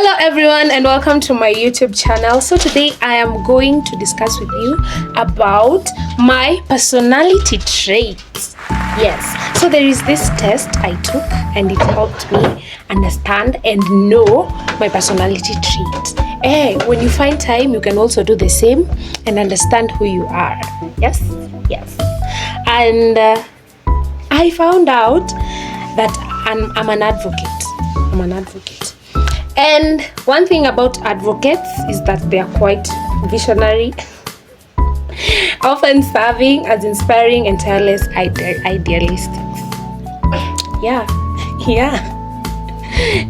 Hello everyone and welcome to my YouTube channel. So today I am going to discuss with you about my personality traits. Yes, so there is this test I took and it helped me understand and know my personality traits. When you find time, you can also do the same and understand who you are. Yes. And I found out that I'm an advocate. And one thing about advocates is that they are quite visionary, often serving as inspiring and tireless idealists. Yeah.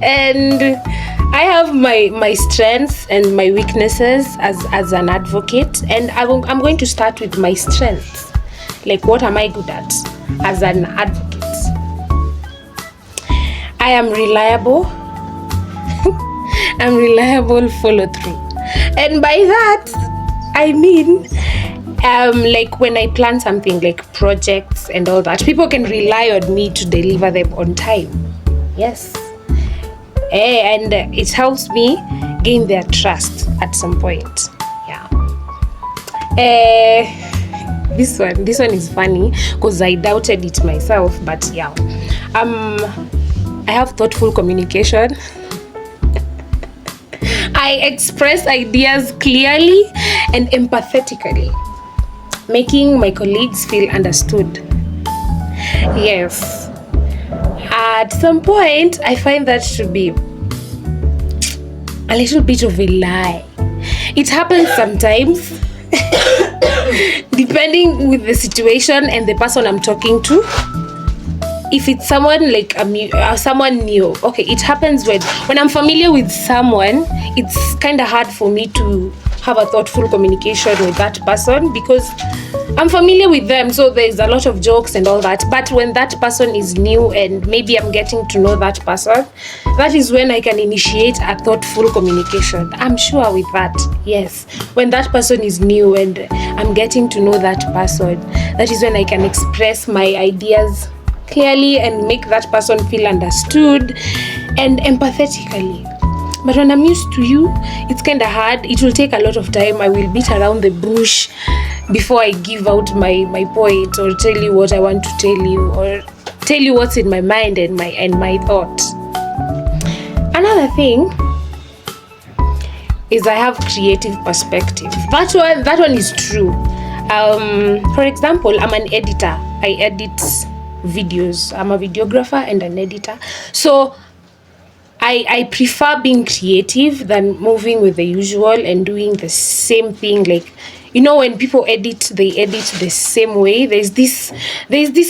And I have my strengths and my weaknesses as an advocate, and I'm going to start with my strengths. Like, what am I good at as an advocate? I am reliable. I'm reliable follow through. And by that, I mean, like when I plan something like projects and all that, people can rely on me to deliver them on time. Yes. And it helps me gain their trust at some point. Yeah. This one is funny because I doubted it myself, but yeah. I have thoughtful communication. I express ideas clearly and empathetically, making my colleagues feel understood. Yes. At some point, I find that to be a little bit of a lie. It happens sometimes, depending with the situation and the person I'm talking to. If it's someone like someone new, okay, it happens when I'm familiar with someone. It's kind of hard for me to have a thoughtful communication with that person because I'm familiar with them, so there's a lot of jokes and all that. But when that person is new and maybe I'm getting to know that person, that is when I can initiate a thoughtful communication. I'm sure with that. Yes, when that person is new and I'm getting to know that person, that is when I can express my ideas clearly and make that person feel understood and empathetically. But when I'm used to you, it's kind of hard. It will take a lot of time. I will beat around the bush before I give out my point or tell you what I want to tell you or tell you what's in my mind and my thought. Another thing is I have creative perspective. That one is true. For example, I'm an editor. I edit videos. I'm a videographer and an editor. So I prefer being creative than moving with the usual and doing the same thing. Like, you know, when people edit, they edit the same way. There's this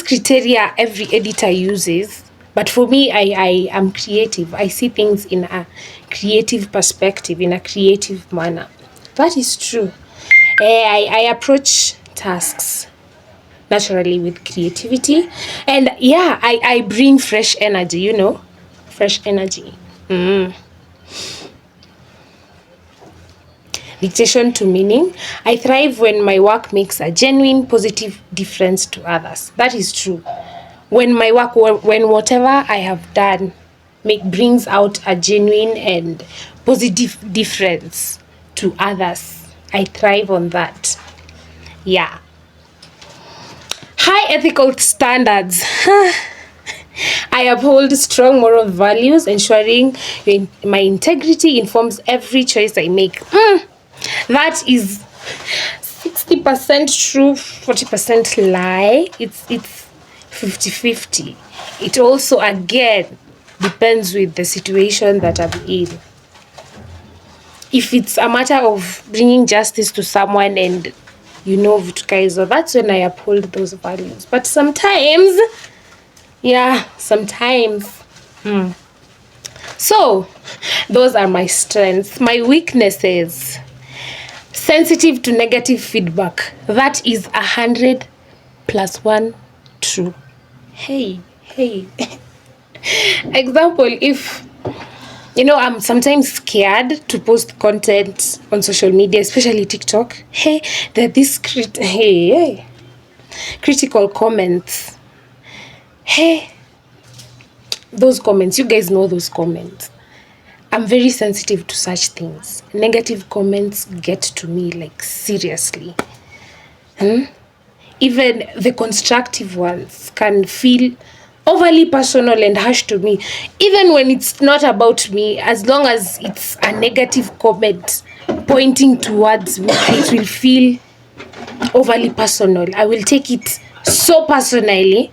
criteria every editor uses. But for me, I am creative. I see things in a creative perspective, in a creative manner. That is true. I approach tasks naturally with creativity, and yeah, I bring fresh energy. Dictation to meaning. I thrive when my work makes a genuine positive difference to others. That is true. When whatever I have done brings out a genuine and positive difference to others, I thrive on that. Yeah. High ethical standards. I uphold strong moral values, ensuring my integrity informs every choice I make. That is 60% true, 40% lie. It's 50-50. It also, again, depends with the situation that I'm in. If it's a matter of bringing justice to someone and vitu kaizo, that's when I uphold those values. But sometimes. So, those are my strengths. My weaknesses: sensitive to negative feedback. That is 100 + 1 true. Hey. Example, if I'm sometimes scared to post content on social media, especially TikTok. Hey, there are these critical comments. Hey, those comments, you guys know those comments. I'm very sensitive to such things. Negative comments get to me, like, seriously. Even the constructive ones can feel overly personal and harsh to me, even when it's not about me. As long as it's a negative comment pointing towards me, it will feel overly personal. I will take it so personally,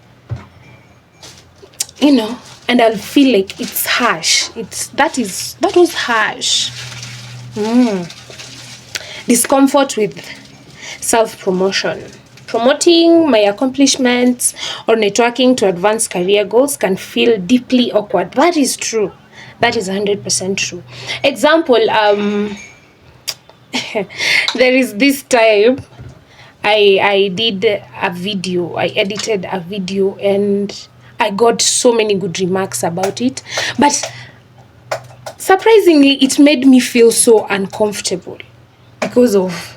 and I'll feel like it's harsh. That was harsh. Discomfort with self-promotion. Promoting my accomplishments or networking to advance career goals can feel deeply awkward. That is true. That is 100% true. Example, there is this time I did a video. I edited a video and I got so many good remarks about it. But surprisingly, it made me feel so uncomfortable because of,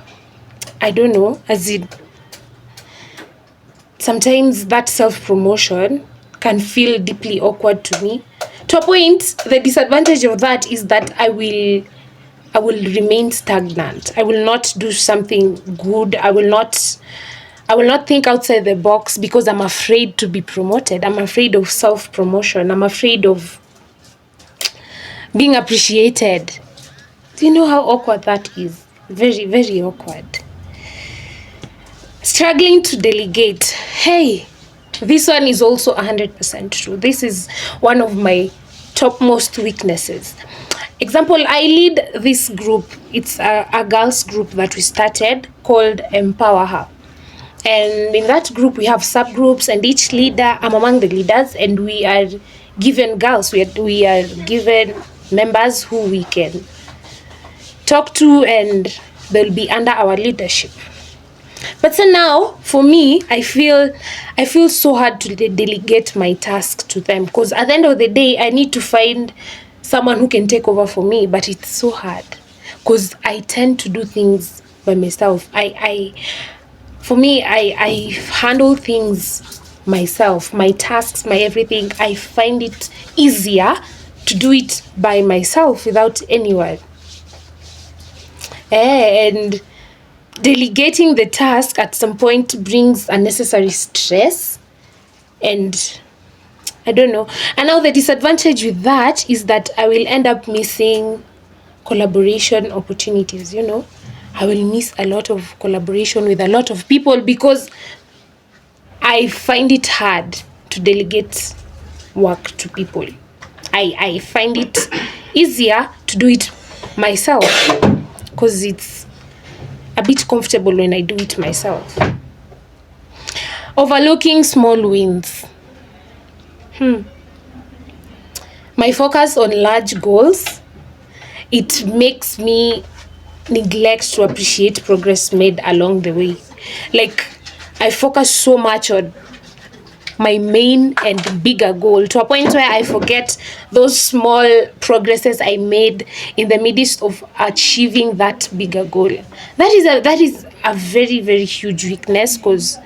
I don't know, as in, sometimes that self-promotion can feel deeply awkward to me. To a point, the disadvantage of that is that I will remain stagnant. I will not do something good. I will not think outside the box because I'm afraid to be promoted. I'm afraid of self-promotion. I'm afraid of being appreciated. Do you know how awkward that is? Very, very awkward. Struggling to delegate. Hey, this one is also 100% true. This is one of my topmost weaknesses. Example, I lead this group. It's a girls group that we started called Empower Her. And in that group, we have subgroups, and each leader, I'm among the leaders, and we are given girls. We are given members who we can talk to, and they'll be under our leadership. But so now, for me, I feel so hard to delegate my task to them, because at the end of the day, I need to find someone who can take over for me. But it's so hard because I tend to do things by myself. For me, I handle things myself, my tasks, my everything. I find it easier to do it by myself without anyone. And delegating the task at some point brings unnecessary stress, and I don't know. And now the disadvantage with that is that I will end up missing collaboration opportunities, I will miss a lot of collaboration with a lot of people because I find it hard to delegate work to people. I find it easier to do it myself because it's a bit comfortable when I do it myself. Overlooking small wins. My focus on large goals, it makes me neglect to appreciate progress made along the way. Like, I focus so much on my main and bigger goal to a point where I forget those small progresses I made in the midst of achieving that bigger goal. That is a very, very huge weakness, because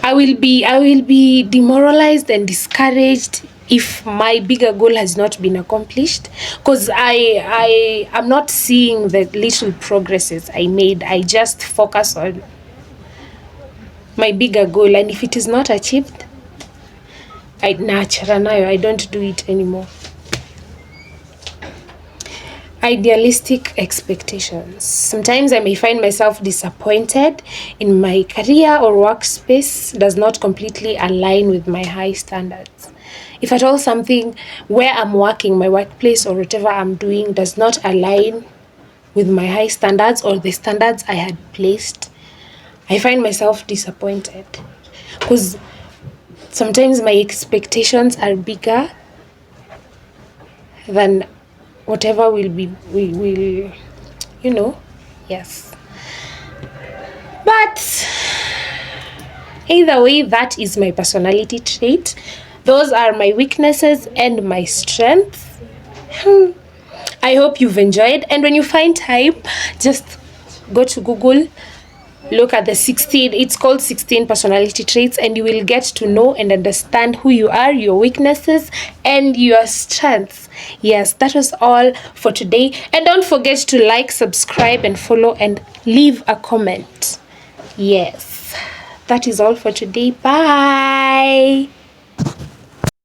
I will be demoralized and discouraged if my bigger goal has not been accomplished, because I am not seeing the little progresses I made. I just focus on my bigger goal, and if it is not achieved, I don't do it anymore. Idealistic expectations. Sometimes I may find myself disappointed in my career or workspace does not completely align with my high standards. If at all something where I'm working, my workplace or whatever I'm doing does not align with my high standards or the standards I had placed, I find myself disappointed, because sometimes my expectations are bigger than whatever will yes. But either way, that is my personality trait. Those are my weaknesses and my strengths. I hope you've enjoyed, and when you find time, just go to Google, look at the 16, it's called 16 personality traits, and you will get to know and understand who you are, your weaknesses, and your strengths. Yes, that was all for today. And don't forget to like, subscribe, and follow, and leave a comment. Yes, that is all for today. Bye.